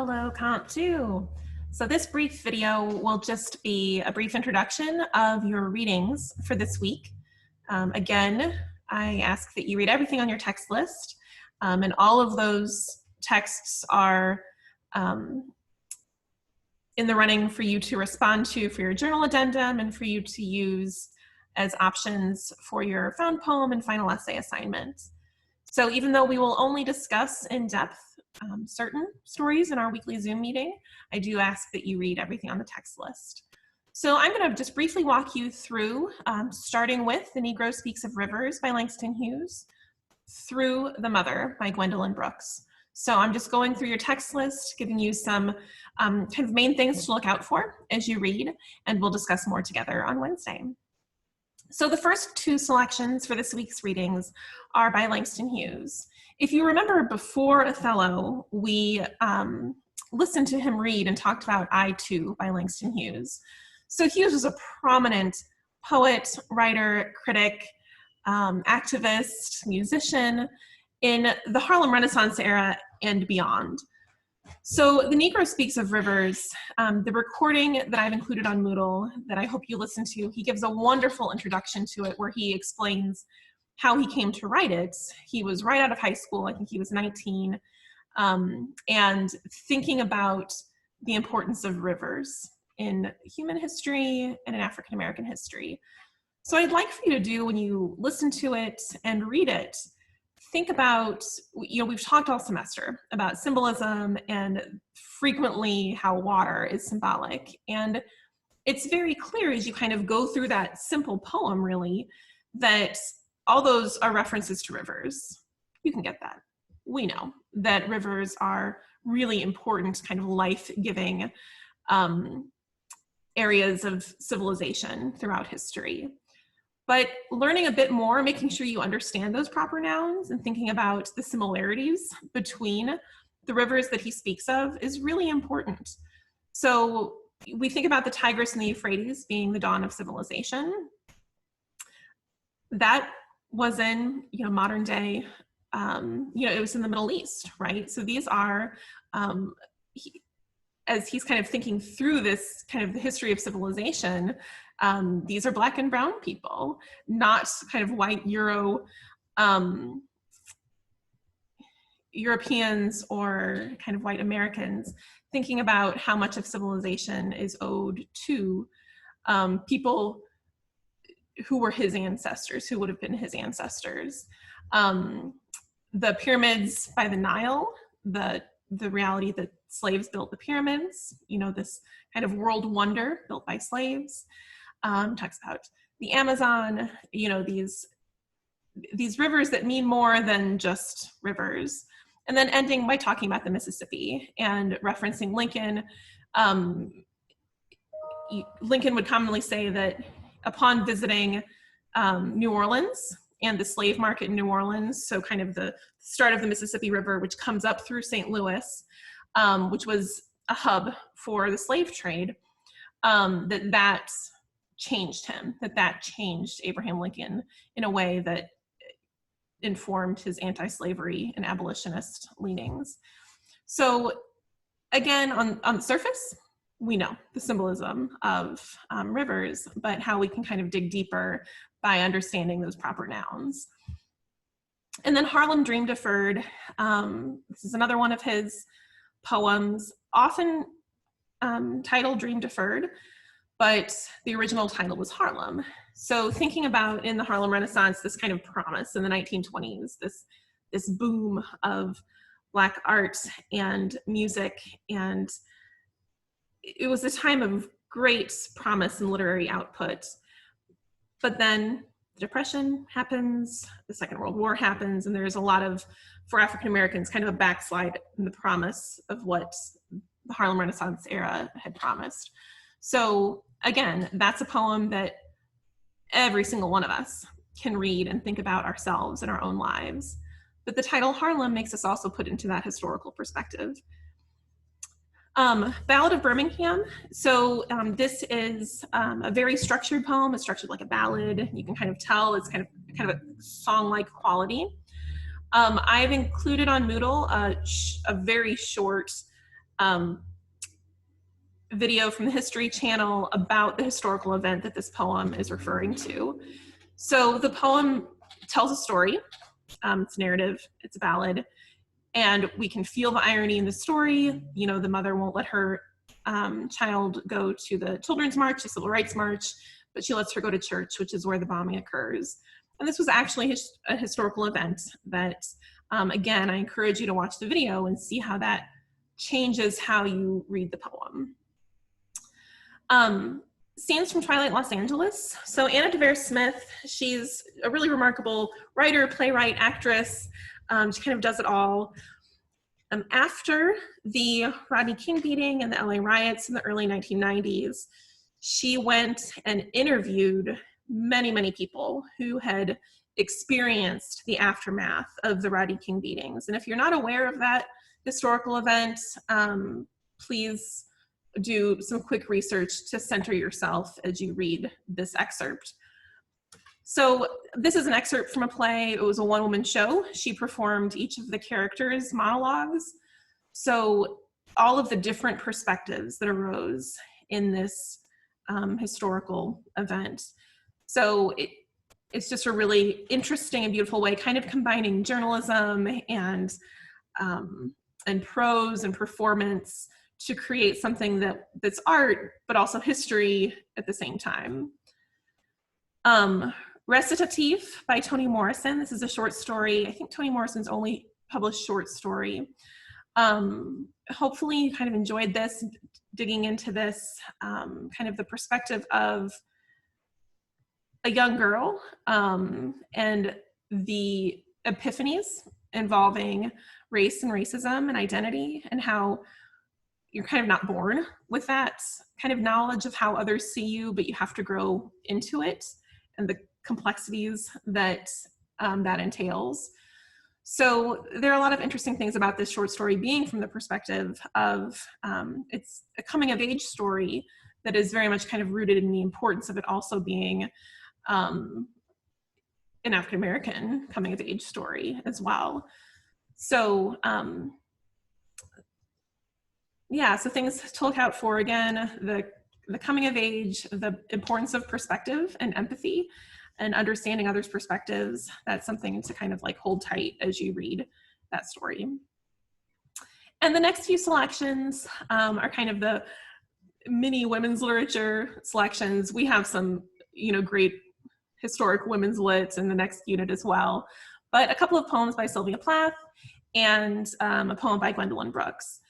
Hello, Comp 2. So this brief video will just be a brief introduction of your readings for this week. Again, I ask that you read everything on your text list, and all of those texts are in the running for you to respond to for your journal addendum and for you to use as options for your found poem and final essay assignments. So even though we will only discuss in depth certain stories in our weekly Zoom meeting, I do ask that you read everything on the text list. So I'm going to just briefly walk you through, starting with The Negro Speaks of Rivers by Langston Hughes, through The Mother by Gwendolyn Brooks. So I'm just going through your text list, giving you some kind of main things to look out for as you read, and we'll discuss more together on Wednesday. So the first two selections for this week's readings are by Langston Hughes. If you remember, before Othello, we listened to him read and talked about I Too by Langston Hughes. So Hughes was a prominent poet, writer, critic, activist, musician in the Harlem Renaissance era and beyond. So The Negro Speaks of Rivers, the recording that I've included on Moodle that I hope you listen to, he gives a wonderful introduction to it where he explains how he came to write it. He was right out of high school, I think he was 19, and thinking about the importance of rivers in human history and in African American history. So I'd like for you to do, when you listen to it and read it, think about, we've talked all semester about symbolism and frequently how water is symbolic. And it's very clear as you kind of go through that simple poem, really, that all those are references to rivers. You can get that. We know that rivers are really important, kind of life-giving areas of civilization throughout history. But learning a bit more, making sure you understand those proper nouns and thinking about the similarities between the rivers that he speaks of is really important. So we think about the Tigris and the Euphrates being the dawn of civilization. That was in, modern day, it was in the Middle East, right? So these are, as he's kind of thinking through this kind of the history of civilization, these are Black and brown people, not kind of white Europeans or kind of white Americans, thinking about how much of civilization is owed to people who were his ancestors, who would have been his ancestors. The pyramids by the Nile, the reality that slaves built the pyramids, this kind of world wonder built by slaves. Talks about the Amazon, these rivers that mean more than just rivers. And then ending by talking about the Mississippi and referencing Lincoln. Lincoln would commonly say that upon visiting New Orleans and the slave market in New Orleans, so kind of the start of the Mississippi River, which comes up through St. Louis, which was a hub for the slave trade, that changed him, that changed Abraham Lincoln in a way that informed his anti-slavery and abolitionist leanings. So again, on the surface, we know the symbolism of rivers, but how we can kind of dig deeper by understanding those proper nouns. And then Harlem Dream Deferred. This is another one of his poems, often titled Dream Deferred, but the original title was Harlem. So thinking about in the Harlem Renaissance, this kind of promise in the 1920s, this boom of Black art and music, and it was a time of great promise and literary output. But then the Depression happens, the Second World War happens, and there's a lot of, for African Americans, kind of a backslide in the promise of what the Harlem Renaissance era had promised. So again, that's a poem that every single one of us can read and think about ourselves and our own lives. But the title Harlem makes us also put into that historical perspective. Ballad of Birmingham. So this is a very structured poem. It's structured like a ballad. You can kind of tell it's kind of a song-like quality. I've included on Moodle a very short video from the History Channel about the historical event that this poem is referring to. So the poem tells a story. It's narrative, it's a ballad, and we can feel the irony in the story. You know, the mother won't let her child go to the Children's March, the Civil Rights March, but she lets her go to church, which is where the bombing occurs. And this was actually a historical event that, again, I encourage you to watch the video and see how that changes how you read the poem. Scenes from Twilight Los Angeles. So Anna Deavere Smith, she's a really remarkable writer, playwright, actress. She kind of does it all. After the Rodney King beating and the LA riots in the early 1990s, she went and interviewed many, many people who had experienced the aftermath of the Rodney King beatings. And if you're not aware of that historical event, please do some quick research to center yourself as you read this excerpt. So this is an excerpt from a play. It was a one-woman show. She performed each of the characters' monologues. So all of the different perspectives that arose in this historical event. So it's just a really interesting and beautiful way, kind of combining journalism and prose and performance to create something that's art, but also history at the same time. Recitative by Toni Morrison. This is a short story. I think Toni Morrison's only published short story. Hopefully you kind of enjoyed this, digging into this, kind of the perspective of a young girl and the epiphanies involving race and racism and identity, and how you're kind of not born with that kind of knowledge of how others see you, but you have to grow into it, and the complexities that that entails. So there are a lot of interesting things about this short story being from the perspective of, it's a coming of age story that is very much kind of rooted in the importance of it also being an African-American coming of age story as well. So yeah, so things to look out for, again, the coming of age, the importance of perspective and empathy and understanding others' perspectives. That's something to kind of like hold tight as you read that story. And the next few selections are kind of the mini women's literature selections. We have some, you know, great historic women's lit in the next unit as well, but a couple of poems by Sylvia Plath and a poem by Gwendolyn Brooks.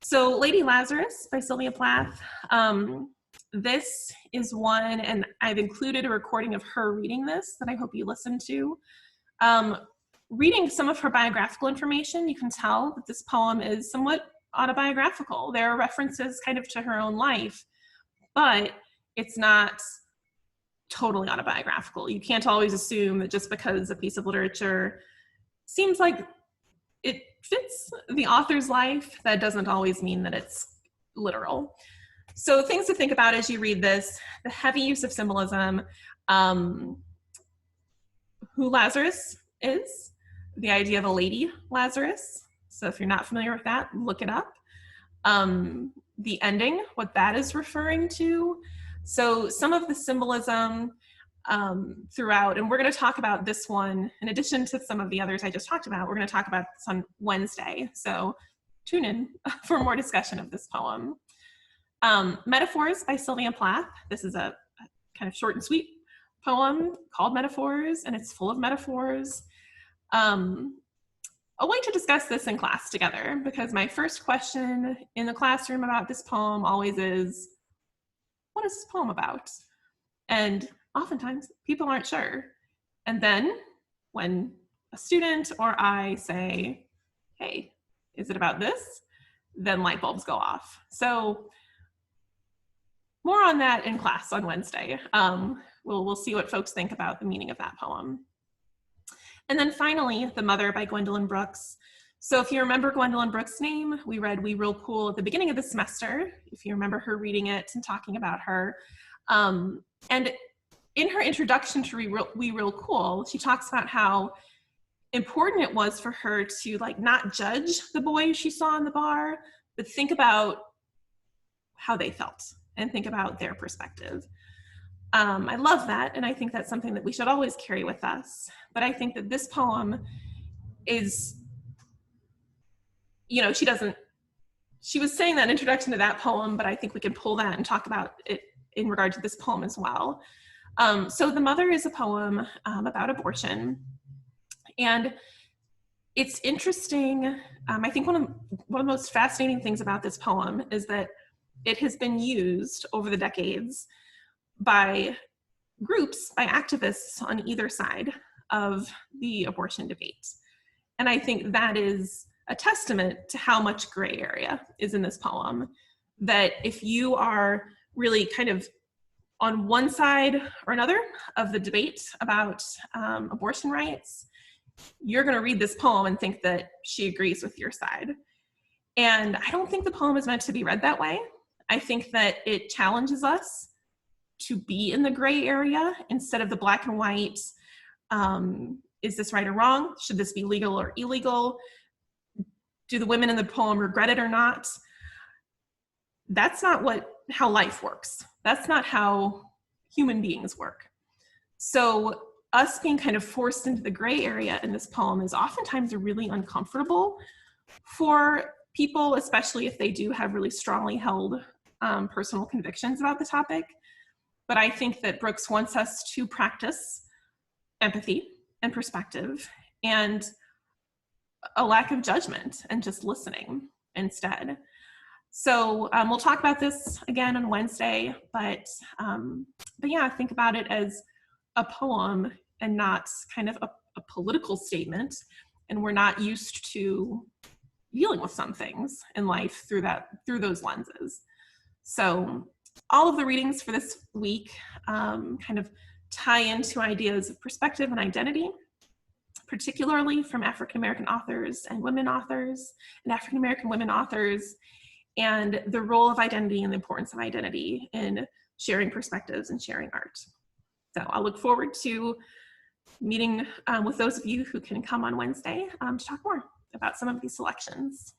So Lady Lazarus by Sylvia Plath. This is one, and I've included a recording of her reading this that I hope you listen to. Reading some of her biographical information, you can tell that this poem is somewhat autobiographical. There are references kind of to her own life, but it's not totally autobiographical. You can't always assume that just because a piece of literature seems like it fits the author's life, that doesn't always mean that it's literal. So things to think about as you read this: the heavy use of symbolism, who Lazarus is, the idea of a lady Lazarus. So if you're not familiar with that, look it up. The ending, what that is referring to. So some of the symbolism throughout, and we're going to talk about this one in addition to some of the others I just talked about. We're going to talk about this on Wednesday, so tune in for more discussion of this poem. Metaphors by Sylvia Plath. This is a kind of short and sweet poem called Metaphors, and it's full of metaphors. I want to discuss this in class together, because my first question in the classroom about this poem always is, what is this poem about? And oftentimes people aren't sure. And then when a student or I say, hey, is it about this? Then light bulbs go off. So more on that in class on Wednesday. We'll see what folks think about the meaning of that poem. And then finally, The Mother by Gwendolyn Brooks. So if you remember Gwendolyn Brooks' name, we read We Real Cool at the beginning of the semester, if you remember her reading it and talking about her. And in her introduction to We Real Cool, she talks about how important it was for her to like not judge the boy she saw in the bar, but think about how they felt and think about their perspective. I love that, and I think that's something that we should always carry with us. But I think that this poem is, you know, she was saying that introduction to that poem, but I think we can pull that and talk about it in regard to this poem as well. So The Mother is a poem about abortion, and it's interesting. I think one of the most fascinating things about this poem is that it has been used over the decades by groups, by activists on either side of the abortion debate. And I think that is a testament to how much gray area is in this poem, that if you are really kind of on one side or another of the debate about abortion rights, you're going to read this poem and think that she agrees with your side. And I don't think the poem is meant to be read that way. I think that it challenges us to be in the gray area instead of the black and white. Is this right or wrong? Should this be legal or illegal? Do the women in the poem regret it or not? That's not how life works. That's not how human beings work. So us being kind of forced into the gray area in this poem is oftentimes really uncomfortable for people, especially if they do have really strongly held personal convictions about the topic. But I think that Brooks wants us to practice empathy and perspective and a lack of judgment and just listening instead. So we'll talk about this again on Wednesday, but yeah, think about it as a poem and not kind of a political statement. And we're not used to dealing with some things in life through those lenses. So all of the readings for this week kind of tie into ideas of perspective and identity, particularly from African-American authors and women authors, and African-American women authors, and the role of identity and the importance of identity in sharing perspectives and sharing art. So I'll look forward to meeting with those of you who can come on Wednesday to talk more about some of these selections.